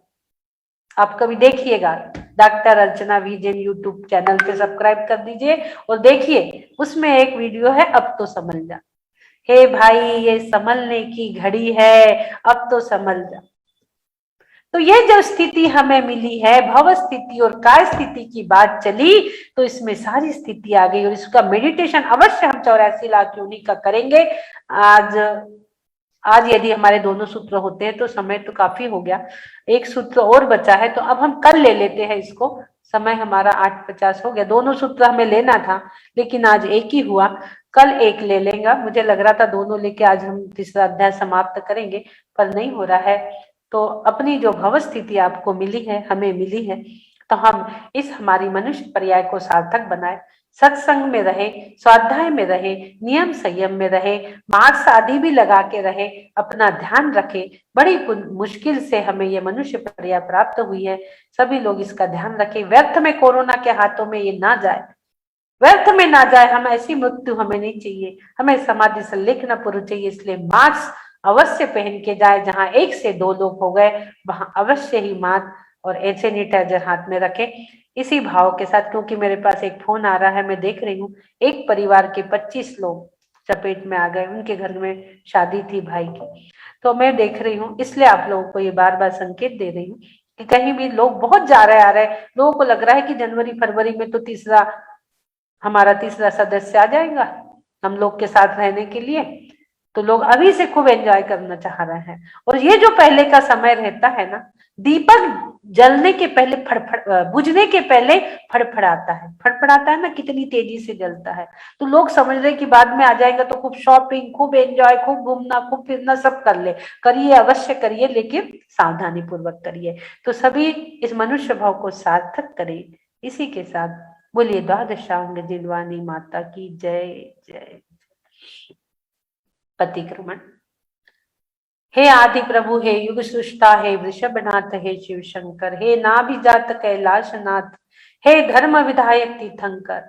आप कभी देखिएगा। डॉक्टर अर्चना विजन यूट्यूब चैनल पे सब्सक्राइब कर दीजिए और देखिए, उसमें एक वीडियो है अब तो समझ जा। हे भाई ये संभलने की घड़ी है, अब तो समझ जा। तो ये जो स्थिति हमें मिली है, भव स्थिति और काय स्थिति की बात चली, तो इसमें सारी स्थिति आ गई और इसका मेडिटेशन अवश्य हम 84 लाख योनि का करेंगे। आज आज यदि हमारे दोनों सूत्र होते हैं तो समय तो काफी हो गया, एक सूत्र और बचा है, तो अब हम कल ले लेते हैं इसको। समय हमारा 8:50 हो गया, दोनों सूत्र हमें लेना था लेकिन आज एक ही हुआ, कल एक ले लेंगे। मुझे लग रहा था दोनों लेके आज हम तीसरा अध्याय समाप्त करेंगे, पर नहीं हो रहा है। तो अपनी जो भव स्थिति आपको मिली है, हमें मिली है, तो हम इस हमारी मनुष्य पर्याय को सार्थक बनाए, सत्संग में रहे, स्वाध्याय में रहे, नियम संयम में रहे, मार्क्स आदि भी लगा के रहे, अपना ध्यान रखे। बड़ी मुश्किल से हमें ये मनुष्य पर्याय प्राप्त हुई है, सभी लोग इसका ध्यान रखें, व्यर्थ में कोरोना के हाथों में ये ना जाए, व्यर्थ में ना जाए। हम ऐसी मृत्यु हमें नहीं चाहिए, हमें समाधि संलेखना पुरुष चाहिए। इसलिए मास्क अवश्य पहन के जाए, जहां 1 से 2 लोग हो गए वहां अवश्य ही मास्क और सैनिटाइजर हाथ में रखें। इसी भाव के साथ, क्योंकि मेरे पास एक फोन आ रहा है, मैं देख रही हूँ एक परिवार के 25 लोग चपेट में आ गए, उनके घर में शादी थी भाई की, तो मैं देख रही हूँ, इसलिए आप लोगों को ये बार बार संकेत दे रही हूँ कि कहीं भी लोग बहुत जा रहे आ रहे, लोगों को लग रहा है कि जनवरी फरवरी में तो हमारा तीसरा सदस्य आ जाएगा हम लोग के साथ रहने के लिए, तो लोग अभी से खूब एंजॉय करना चाह रहे हैं। और ये जो पहले का समय रहता है ना, दीपक जलने के पहले बुझने के पहले फड़फड़ाता है ना, कितनी तेजी से जलता है। तो लोग समझ रहे कि बाद में आ जाएगा तो खूब शॉपिंग, खूब एंजॉय, खूब घूमना, खूब फिरना सब कर ले। करिए, अवश्य करिए, लेकिन सावधानी पूर्वक करिए। तो सभी इस मनुष्य भाव को सार्थक करें। इसी के साथ बोलिए द्वादशांग जिलवानी माता की जय जय। प्रतिक्रमण। हे आदि प्रभु, हे युग सृष्टा, हे वृषभनाथ, हे शिव शंकर, हे नाभिजात कैलाशनाथ, हे धर्म विधायक तीर्थंकर,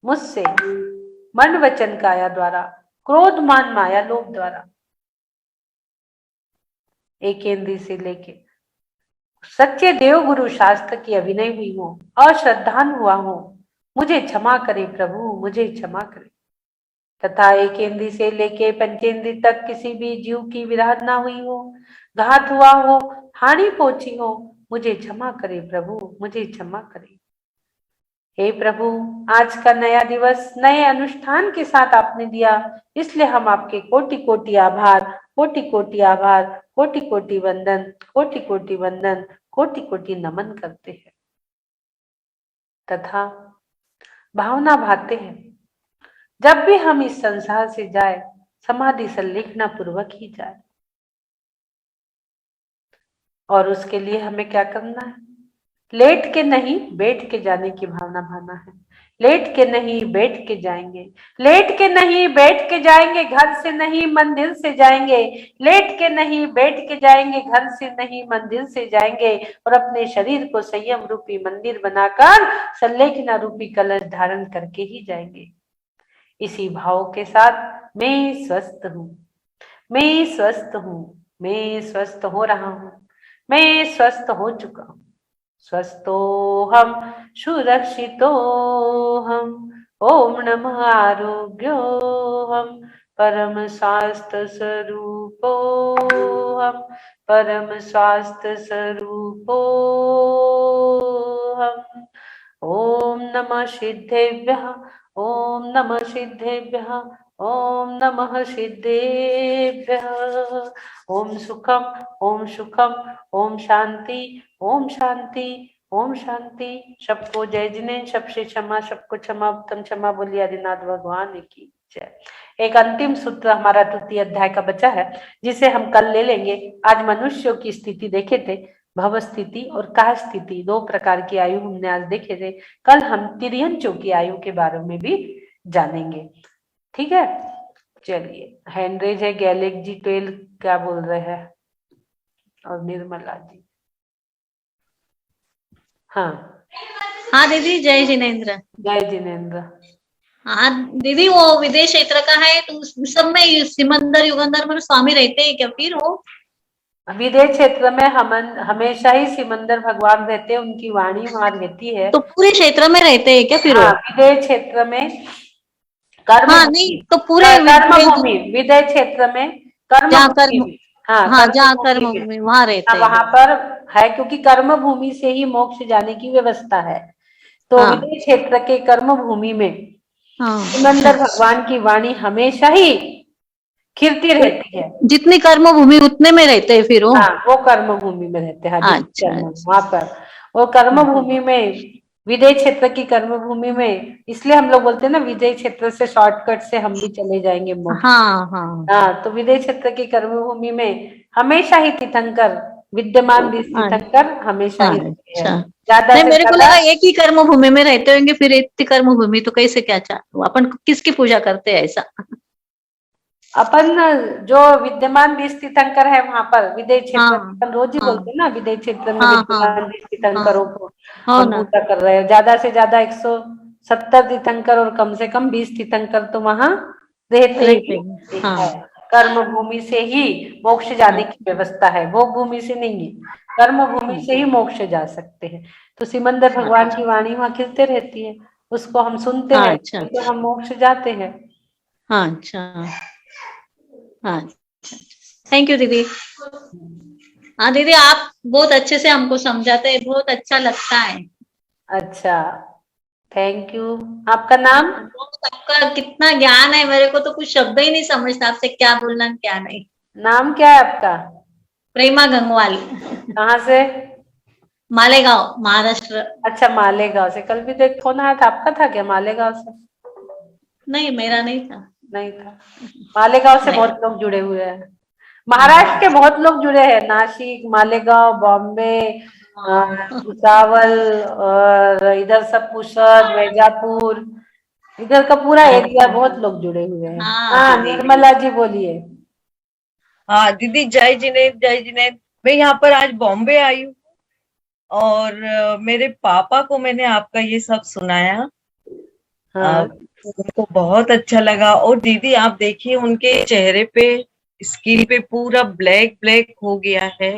मुझसे मन वचन काया द्वारा, क्रोध मान माया लोभ द्वारा, एकेंद्री से लेके सच्चे देव गुरु शास्त्र की अभिनय हुई हो, अश्रद्धान हुआ हो, मुझे क्षमा करे प्रभु, मुझे क्षमा करे। तथा एकेंद्री से लेके पंचेंद्री तक किसी भी जीव की विराध ना हुई हो, घात हुआ हो, हानि पहुंची हो, मुझे क्षमा करे प्रभु, मुझे क्षमा करे। हे प्रभु, आज का नया दिवस नए अनुष्ठान के साथ आपने दिया, इसलिए हम आपके कोटि कोटि आभार, कोटि कोटि आभार, कोटि कोटि वंदन, कोटि कोटि वंदन, कोटि कोटि नमन करते हैं। तथा भावना भाते हैं, जब भी हम इस संसार से जाए समाधि संलेखना पूर्वक ही जाए। और उसके लिए हमें क्या करना है? लेट के नहीं बैठ के जाने की भावना भाना है। लेट के नहीं बैठ के जाएंगे, लेट के नहीं बैठ के जाएंगे, घर से नहीं मंदिर से जाएंगे, लेट के नहीं बैठ के जाएंगे, घर से नहीं मंदिर से जाएंगे, और अपने शरीर को संयम रूपी मंदिर बनाकर संलेखना रूपी कलश धारण करके ही जाएंगे। इसी भाव के साथ मैं स्वस्थ हूँ, मैं स्वस्थ हूँ, मैं स्वस्थ हो रहा हूँ, मैं स्वस्थ हो चुका हूँ, स्वस्थो हम सुरक्षितो हम, ओम नमः आरोग्यो हम, परम स्वास्थ्य स्वरूपो हम, परम स्वास्थ्य स्वरूपो हम। ओम नमः सिद्धेभ्यः, ओम नमः सिद्धेभ्यः, ओम नमः सिद्धेभ्यः। ओम सुखम, ओम सुखम, ओम शांति, ओम शांति, ओम शांति। सबको जय जिने, सबसे क्षमा, सबको क्षमा, उत्तम क्षमा बोलिए आदिनाथ भगवान की जय। एक अंतिम सूत्र हमारा तृतीय अध्याय का बचा है, जिसे हम कल ले लेंगे। आज मनुष्यों की स्थिति देखे थे, भव स्थिति और काह स्थिति, 2 प्रकार की आयु हमने आज देखे थे। कल हम तिर्यंचों की आयु के बारे में भी जानेंगे। ठीक है, चलिए। हैंडरेज है गैलेक्सी 12, क्या बोल रहे हैं? और निर्मला जी, हाँ हाँ दीदी, जय जिनेन्द्र। जय जिनेन्द्र। हाँ दीदी, वो विदेश क्षेत्र का है तो उस सब में सिमंदर युगंधर में स्वामी रहते हैं क्या फिर वो? विदेश क्षेत्र में हम हमेशा ही सिमंदर भगवान रहते हैं, उनकी वाणी वहां रहती है। तो पूरे क्षेत्र में रहते हैं क्या फिर वो? हाँ, विदेश क्षेत्र में कर्म हाँ नहीं, भूमि, तो पूरे कर्म भूमि, विदेश क्षेत्र में कर्म जहाँ भूमि कर्म, भी, हाँ हाँ कर्म जहाँ भूमि कर्म भी, भूमि वहां रहते हैं। वहां पर है, क्योंकि कर्म भूमि से ही मोक्ष जाने की व्यवस्था है। तो हाँ विदेश क्षेत्र के कर्म भूमि में हाँ, सिमंदर भगवान की वाणी हमेशा ही खिलती रहती है। जितनी कर्म भूमि उतने में रहते हैं फिर वो? हाँ, वो कर्म भूमि में रहते हैं। हाँ, जिस अच्छा कर्म अच्छा। वहां पर, और कर्म भूमि में, विदेश क्षेत्र की कर्म भूमि में, इसलिए हम लोग बोलते हैं ना, विदेश क्षेत्र से शॉर्टकट से हम भी चले जाएंगे मोक्ष। हाँ हाँ हाँ, तो विदेश क्षेत्र की कर्म भूमि में हमेशा ही तीर्थंकर विद्यमान, भी तीर्थंकर हमेशा ही रहते हैं, अच्छा। ज्यादा नहीं, से मेरे को ज्यादा। लगा एक ही कर्म भूमि में रहते होंगे, फिर एक कर्म भूमि तो कैसे क्या चाह अपन किसकी पूजा करते हैं ऐसा? अपन जो विद्यमान बीज तीर्थंकर है वहां पर विदेश क्षेत्र में, हाँ अपन रोज ही हाँ बोलते हैं ना, विदेश क्षेत्र में हाँ हाँ विद्यमान बीज हाँ, तीर्थंकरों को हो हम ना। पूजा कर रहे हैं। ज्यादा से ज्यादा 170 तीर्थंकर और कम से कम 20 तीर्थंकर तो वहां रहते रहते ही हैं, हाँ है। कर्म भूमि से ही मोक्ष जाने हाँ की व्यवस्था है, भोग भूमि से नहीं है। कर्म भूमि से ही मोक्ष जा सकते हैं। तो सिमंदर भगवान की वाणी वहां खिलते रहती है, उसको हम सुनते हाँ, हैं, अच्छा तो हम मोक्ष जाते हैं। हाँ अच्छा हाँ। थैंक यू दीदी। हाँ दीदी, आप बहुत अच्छे से हमको समझाते हैं, बहुत अच्छा लगता है। अच्छा, थैंक यू। आपका नाम? बहुत आपका कितना ज्ञान है, मेरे को तो कुछ शब्द ही नहीं समझता आपसे क्या बोलना क्या नहीं। नाम क्या है आपका? प्रेमा गंगवाल, कहाँ से? मालेगांव, महाराष्ट्र। अच्छा, मालेगांव से। कल भी तो एक फोन आया था, आपका था क्या मालेगांव से? नहीं, मेरा नहीं था। नहीं था। मालेगांव से नहीं। बहुत लोग जुड़े हुए हैं, महाराष्ट्र के बहुत लोग जुड़े हैं, नासिक, मालेगांव, बॉम्बे, हाँ भुसावल, और इधर सब पुसद, वैजापुर, इधर का पूरा एरिया, अच्छा। बहुत लोग जुड़े हुए हैं। हाँ हाँ, दीदी। निर्मला जी बोलिए। हाँ दीदी, जय जिनेंद्र, जय जिनेंद्र। मैं यहाँ पर आज बॉम्बे आई हूँ और मेरे पापा को मैंने आपका ये सब सुनाया। हाँ तो उनको बहुत अच्छा लगा। और दीदी आप देखिए, उनके चेहरे पे, स्किन पे पूरा ब्लैक ब्लैक हो गया है।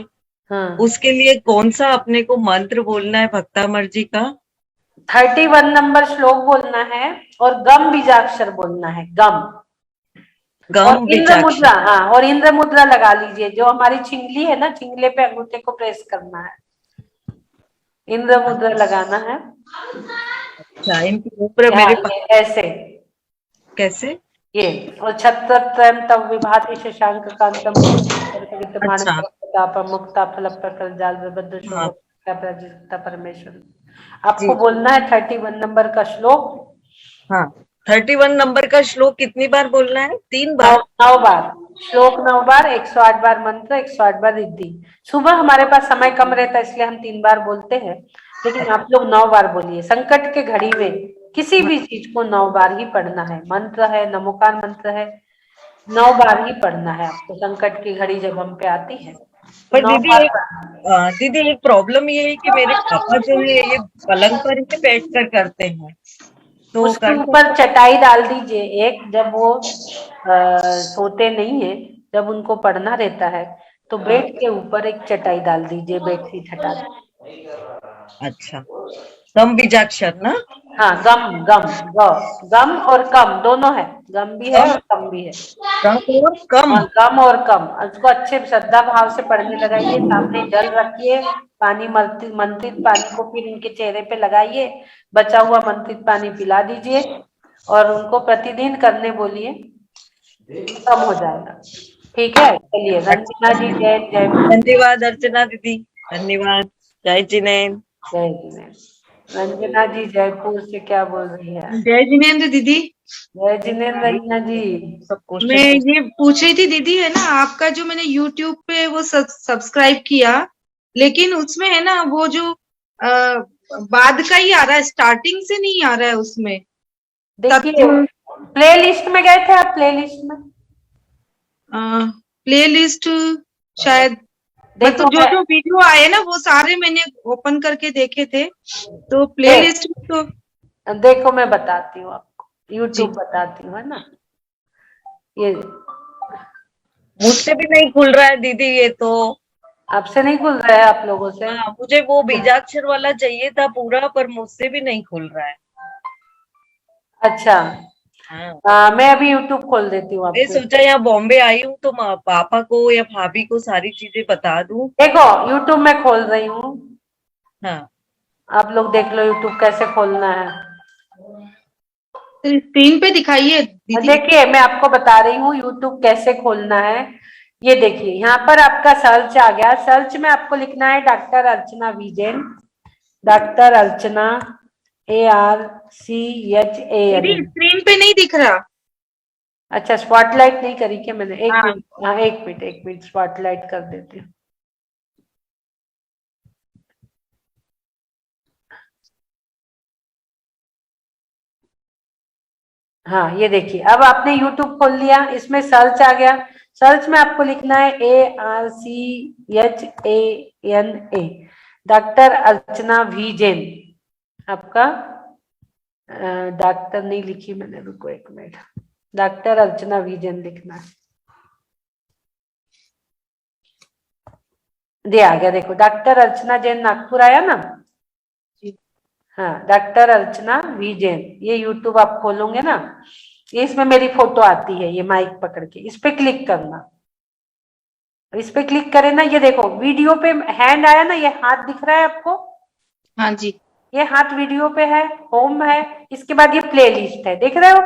हाँ, उसके लिए कौन सा अपने को मंत्र बोलना है भक्तामर जी का? 31 नंबर श्लोक बोलना है, और गम बीजाक्षर बोलना है, गम। और गम इंद्र मुद्रा, बीजाक्षर। हाँ, और इंद्र मुद्रा लगा लीजिए, जो हमारी छिंगली है ना, छिंगले पे अंगूठे को प्रेस करना है, इंद्र मुद्रा लगाना है। अच्छा, इनके ऊपर हाँ, मेरे ये ऐसे, कैसे? ये। और छत्रत्रयम तव विभाति शशांक कांतम अच्छा। मुक्ता फल प्रकल जाल विबद्ध हाँ शोभा परमेश्वर। जी आपको बोलना है 31 नंबर का श्लोक। हाँ, 31 नंबर का श्लोक कितनी बार बोलना है? 3 नौ, बार? 9 बार श्लोक, 9 बार, 108 बार मंत्र, 108 बार रिद्धि। सुबह हमारे पास समय कम रहता है, इसलिए हम 3 बार बोलते हैं, लेकिन आप लोग 9 बार बोलिए। संकट के घड़ी में किसी भी चीज को 9 बार ही पढ़ना है। मंत्र है, नमोकार मंत्र है, 9 बार ही पढ़ना है आपको, संकट की घड़ी जब हम पे आती है तो पर नौ बार दीदी एक प्रॉब्लम ये है कि मेरे पापा जो है ये पलंग पर ही बैठ कर करते हैं, तो उसके कर ऊपर सकते? चटाई डाल दीजिए एक, जब वो सोते नहीं है, जब उनको पढ़ना रहता है, तो बेड के ऊपर एक चटाई डाल दीजिए, बेडशीट हटा दीजिए। अच्छा, गम बीजाक्षर ना? हाँ, गम, गम, गम और कम दोनों है, गम भी है गम, और कम भी है। गम और कम। हाँ, गम और कम, उसको अच्छे श्रद्धा भाव से पढ़ने लगाइए। सामने जल रखिए, पानी, मंत्रित पानी को फिर उनके चेहरे पे लगाइए, बचा हुआ मंत्रित पानी पिला दीजिए, और उनको प्रतिदिन करने बोलिए, कम हो जाएगा। ठीक है, चलिए। रंजना जी, जय जय धन्यवाद अर्चना दीदी, धन्यवाद। जय जिनेन्द्र। जय जिनेन्द्र। रंजना जी जयपुर से क्या बोल रही है? जय जिनेन्द्र दीदी। जय जिनेन्द्र रंजना जी। सब मैं क्वेश्चन ये पूछ रही थी दीदी, है ना, आपका जो मैंने यूट्यूब पे वो सब्सक्राइब किया, लेकिन उसमें है ना वो जो बाद का ही आ रहा है, स्टार्टिंग से नहीं आ रहा है उसमें। देखिए तत्व प्ले लिस्ट में गए थे आप? प्ले लिस्ट में प्ले लिस्ट शायद, देखो मतलब जो जो वीडियो आए ना वो सारे मैंने ओपन करके देखे थे, तो प्ले लिस्ट में तो देखो मैं बताती हूँ आपको, यूट्यूब जी बताती हूँ, है ना। ये मुझसे भी नहीं खुल रहा है दीदी ये तो। आपसे नहीं खुल रहा है? आप लोगों से? हाँ, मुझे वो बीजाक्षर वाला चाहिए था पूरा, पर मुझसे भी नहीं खुल रहा है। अच्छा, हाँ, मैं अभी यूट्यूब खोल देती हूँ मैं आपके। सोचा यहाँ बॉम्बे आई हूँ तो पापा को या भाभी को सारी चीजें बता दूं। देखो यूट्यूब में खोल रही हूँ, हाँ, आप लोग देख लो यूट्यूब कैसे खोलना है। स्क्रीन पे दिखाइए दीदी। देखिए मैं आपको बता रही हूँ यूट्यूब कैसे खोलना है। ये देखिए यहाँ पर आपका सर्च आ गया, सर्च में आपको लिखना है डॉक्टर अर्चना विजैन, डॉक्टर अर्चना दीदी ARCHAN। स्क्रीन पे नहीं दिख रहा। अच्छा स्पॉटलाइट नहीं करी क्या मैंने? एक हाँ मिनट, हाँ एक मिनट स्पॉटलाइट कर देती हूँ। हाँ ये देखिए अब आपने यूट्यूब खोल लिया, इसमें सर्च आ गया, सर्च में आपको लिखना है ARCHANA, डॉक्टर अर्चना विजैन। आपका डॉक्टर नहीं लिखी मैंने, रुको एक मिनट, डॉक्टर अर्चना विजैन लिखना है। दे आ गया, देखो डॉक्टर अर्चना जैन नागपुर आया ना। जी हाँ डॉक्टर अर्चना विजैन, ये यूट्यूब आप खोलोगे ना, ये इसमें मेरी फोटो आती है, ये माइक पकड़ के इस पे क्लिक करना। इस पे क्लिक करें ना, ये देखो वीडियो पे हैंड आया ना, ये हाथ दिख रहा है आपको, हाँ जी ये हाथ वीडियो पे है, होम है, इसके बाद ये प्ले लिस्ट है, देख रहे हो?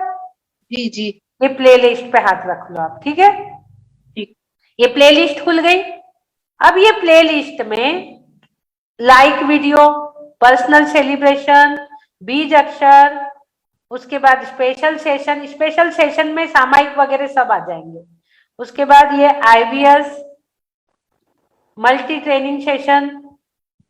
जी जी ये प्ले लिस्ट पे हाथ रख लो आप, ठीक है। ठीक। ये प्ले लिस्ट खुल गई। अब ये प्ले लिस्ट में लाइक वीडियो, पर्सनल सेलिब्रेशन, बीज अक्षर, उसके बाद स्पेशल सेशन, स्पेशल सेशन में सामायिक वगैरह सब आ जाएंगे। उसके बाद ये IVS multi training session,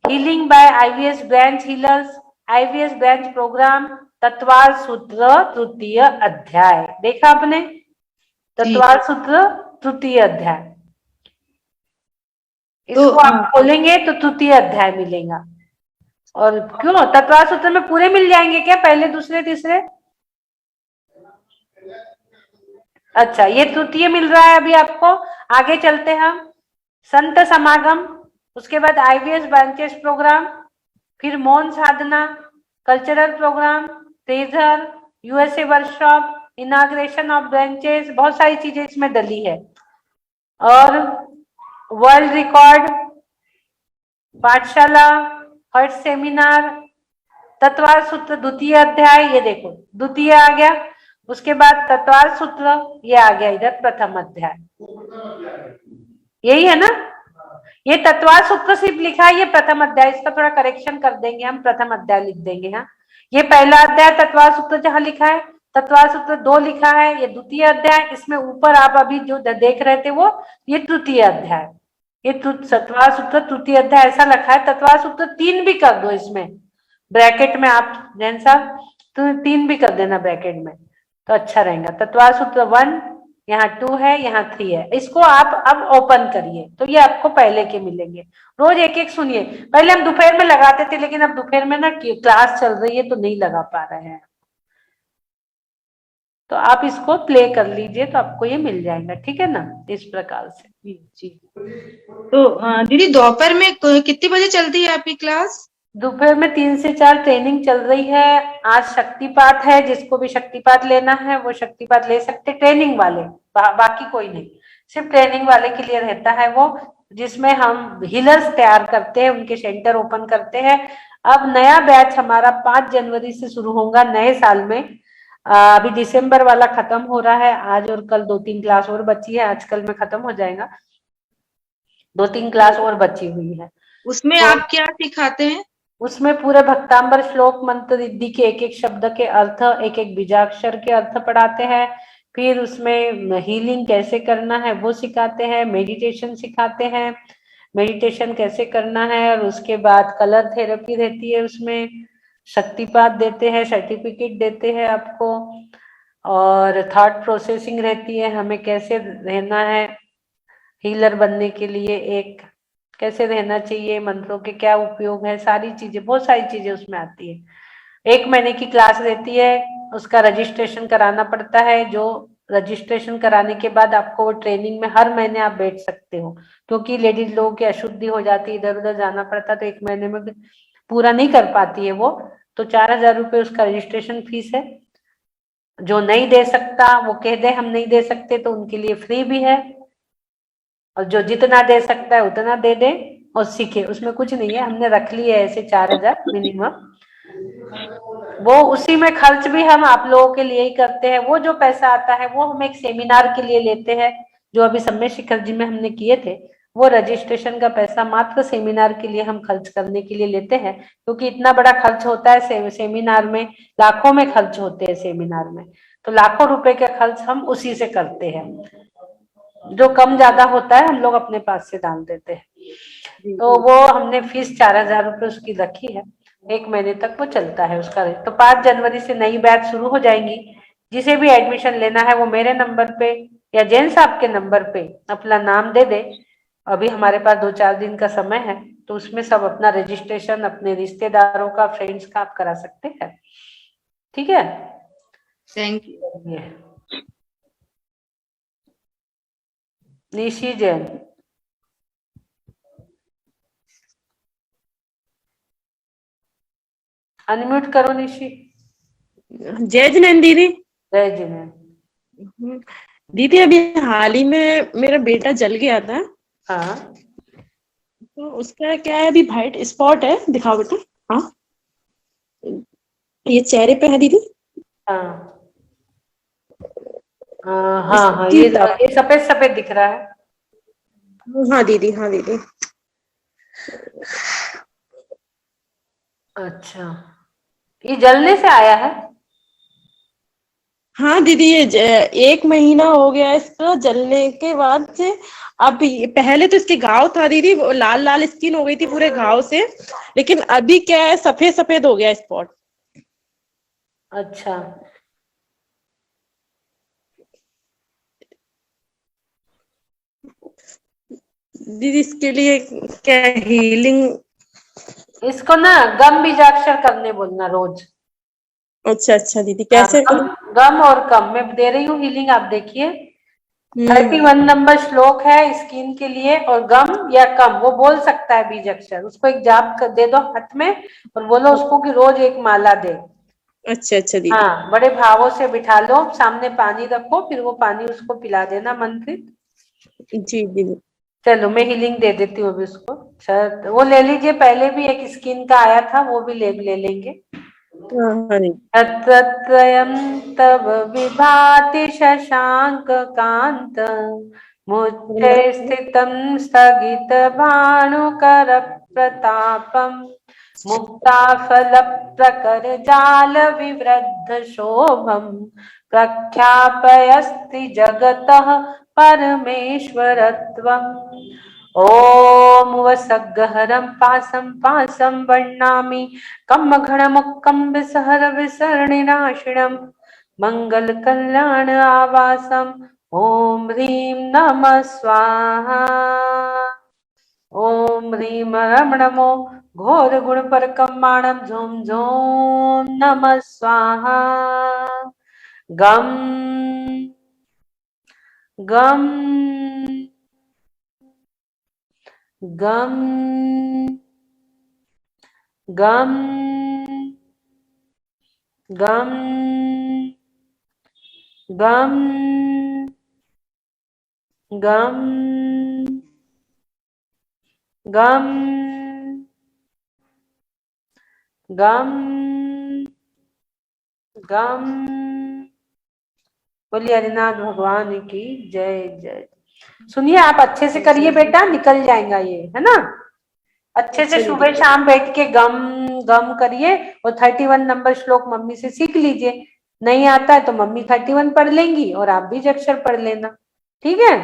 healing by IVS branch healers, IVS branch programme, Tattvartha Sutra तृतीय अध्याय, देखा आपने? जी तत्वार सूत्र तृतीय अध्याय, तो इसको आप खोलेंगे तो तृतीय अध्याय मिलेगा। और क्यों तत्वार सूत्र में पूरे मिल जाएंगे क्या, पहले दूसरे तीसरे? अच्छा ये तृतीय मिल रहा है अभी आपको। आगे चलते हैं हम, संत समागम, उसके बाद IVS ब्रांचेस प्रोग्राम, फिर मौन साधना, cultural programme, treasure, USA workshop, inauguration of branches, बहुत सारी चीजें इसमें डली है। और वर्ल्ड रिकॉर्ड, पाठशाला, फर्स्ट सेमिनार, तत्वार सूत्र द्वितीय अध्याय, ये देखो द्वितीय आ गया। उसके बाद तत्वार सूत्र ये आ गया इधर प्रथम अध्याय, यही है ना। ये तत्वार सूत्र सिर्फ लिखा है, ये प्रथम अध्याय, इसका थोड़ा करेक्शन कर देंगे हम, प्रथम अध्याय लिख देंगे। हाँ ये पहला अध्याय तत्वार सूत्र जहां लिखा है, तत्वार सूत्र 2 लिखा है, ये द्वितीय अध्याय, इसमें ऊपर आप अभी जो देख रहे थे वो ये तृतीय अध्याय, ये तत्वार सूत्र तृतीय अध्याय ऐसा लिखा है। तत्वार सूत्र 3 भी कर दो इसमें ब्रैकेट में आप, जैन साहब तो 3 भी कर देना ब्रैकेट में तो अच्छा रहेगा। तत्वार सूत्र 1, यहाँ 2 है, यहाँ 3 है, इसको आप अब ओपन करिए तो ये आपको पहले के मिलेंगे। रोज एक एक सुनिए, पहले हम दोपहर में लगाते थे लेकिन अब दोपहर में ना क्लास चल रही है तो नहीं लगा पा रहे हैं, तो आप इसको प्ले कर लीजिए तो आपको ये मिल जाएगा, ठीक है ना, इस प्रकार से। जी जी। तो दीदी दोपहर में कितनी बजे चलती है आपकी क्लास? दोपहर में 3 से 4 ट्रेनिंग चल रही है। आज शक्तिपाठ है, जिसको भी शक्तिपाठ लेना है वो शक्तिपाठ ले सकते, ट्रेनिंग वाले, बाकी कोई नहीं, सिर्फ ट्रेनिंग वाले के लिए रहता है वो, जिसमें हम हीलर्स तैयार करते हैं, उनके सेंटर ओपन करते हैं। अब नया बैच हमारा 5 जनवरी से शुरू होगा नए साल में। अभी दिसंबर वाला खत्म हो रहा है, आज और कल 2-3 क्लास और बची है, आज कल में खत्म हो जाएगा, 2-3 क्लास और बची हुई है। उसमें तो आप क्या सिखाते हैं? उसमें पूरे भक्तांबर श्लोक मंत्र रिद्धि के एक एक शब्द के अर्थ, एक एक बीजाक्षर के अर्थ पढ़ाते हैं, फिर उसमें हीलिंग कैसे करना है वो सिखाते हैं, मेडिटेशन सिखाते हैं, मेडिटेशन कैसे करना है, और उसके बाद कलर थेरेपी रहती है, उसमें शक्तिपात देते हैं, सर्टिफिकेट देते हैं आपको, और थॉट प्रोसेसिंग रहती है, हमें कैसे रहना है हीलर बनने के लिए, एक कैसे रहना चाहिए, मंत्रों के क्या उपयोग है, सारी चीजें, बहुत सारी चीजें उसमें आती है। 1 महीने की क्लास रहती है, उसका रजिस्ट्रेशन कराना पड़ता है, जो रजिस्ट्रेशन कराने के बाद आपको वो ट्रेनिंग में हर महीने आप बैठ सकते हो, क्योंकि लेडीज लोगों की अशुद्धि हो जाती है, इधर उधर जाना पड़ता, तो 1 महीने में पूरा नहीं कर पाती है वो, तो 4,000 रुपये उसका रजिस्ट्रेशन फीस है। जो नहीं दे सकता वो कह दे हम नहीं दे सकते, तो उनके लिए फ्री भी है, और जो जितना दे सकता है उतना दे दे और सीखे, उसमें कुछ नहीं है, हमने रख लिए ऐसे 4,000 मिनिमम, वो उसी में खर्च भी हम आप लोगों के लिए ही करते हैं। वो जो पैसा आता है वो हम एक सेमिनार के लिए लेते हैं, जो अभी सम्मेद शिखर जी में हमने किए थे, वो रजिस्ट्रेशन का पैसा मात्र सेमिनार के लिए हम खर्च करने के लिए लेते हैं, क्योंकि इतना बड़ा खर्च होता है सेमिनार में, लाखों में खर्च होते हैं सेमिनार में, तो लाखों रुपए का खर्च हम उसी से करते हैं, जो कम ज्यादा होता है हम लोग अपने पास से डाल देते हैं। तो वो हमने फीस 4,000 रुपये उसकी रखी है, 1 महीने तक वो चलता है उसका। तो 5 जनवरी से नई बैच शुरू हो जाएंगी, जिसे भी एडमिशन लेना है वो मेरे नंबर पे या जैन साहब के नंबर पे अपना नाम दे दे। अभी हमारे पास 2-4 दिन का समय है, तो उसमें सब अपना रजिस्ट्रेशन अपने रिश्तेदारों का, फ्रेंड्स का आप करा सकते हैं, ठीक है। Thank you. ये निशी जैन, अनम्यूट करो निशी। जय जिनेंद्र दीदी। जय जिनेंद्र। दीदी अभी हाल ही में मेरा बेटा जल गया था, हाँ तो उसका क्या है, अभी वाइट स्पॉट है, दिखाओ बेटा। हाँ, ये चेहरे पे है दीदी। हाँ हाँ हाँ हाँ, इसकी ये सफेद सफेद दिख रहा है। हाँ दीदी, हाँ दीदी। अच्छा, ये जलने से आया है? हाँ दीदी, ये 1 महीना हो गया है इसका जलने के बाद से। अब पहले तो इसके घाव था दीदी, वो लाल लाल स्किन हो गई थी पूरे घाव से, लेकिन अभी क्या है, सफेद सफेद हो गया स्पॉट। अच्छा, दीदी इसके लिए क्या हीलिंग? इसको ना गम बीजाक्षर करने बोलना रोज। अच्छा अच्छा दीदी, कैसे? गम और कम मैं दे रही हूँ हीलिंग, आप देखिए। 31 नंबर श्लोक है स्किन के लिए, और गम या कम वो बोल सकता है बीज अक्षर, उसको एक जाप कर दे दो हाथ में, और बोलो उसको कि रोज एक माला दे। अच्छा अच्छा दीदी। हाँ, बड़े भावों से बिठा लो, सामने पानी रखो, फिर वो पानी उसको पिला देना मंत्रित। जी दीदी। चलो मैं हीलिंग दे देती हूँ अभी उसको। शायद वो ले लीजिए, पहले भी एक स्किन का आया था, वो भी ले लेंगे। हाँ हाँ दीदी। तत्त्रयं तव विभाति शशांक कांत, मुच्चे स्थितं स्थगित भानुकर प्रतापम, मुक्ताफल प्रकर जाल विवृद्ध शोभम, प्रख्यापयस्ति जगतः परमेश्वरत्वम्। ओम वसगहरं पासं पासं वर्णामि, कम घड़मुक्कं विसहर विसर्णिनाशिणं, मंगल कल्याण आवासम। ओम ह्रीं नमः स्वाहा। ओम ह्रीं रमणमो घोर गुण परकम्माणं, झों झों नमः स्वाहा। गम गम गम गम गम गम गम गम गम गम। बोलिए हरिनाथ भगवान की जय जय। सुनिए, आप अच्छे से करिए बेटा, निकल जाएगा ये, है ना। अच्छे से सुबह शाम बैठ के गम गम करिए, और 31 नंबर श्लोक मम्मी से सीख लीजिए। नहीं आता है तो मम्मी 31 पढ़ लेंगी, और आप भी अक्षर पढ़ लेना, ठीक है।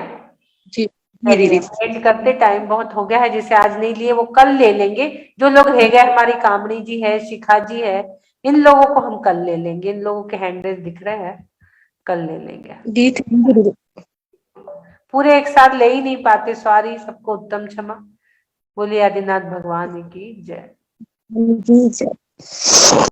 जी जी दीदी। एंड करते, टाइम बहुत हो गया है। जिसे आज नहीं लिए वो कल ले लेंगे। जो लोग रह गए, हमारी कामनी जी है, शिखा जी है, इन लोगों को हम कल ले लेंगे। इन लोगों के हैंडल्स दिख रहे हैं, कल ले लेंगे। जी थैंक यू दीदी। पूरे एक साथ ले ही नहीं पाते, सॉरी, सबको उत्तम क्षमा। बोलिए आदिनाथ भगवान की जय। जी जय।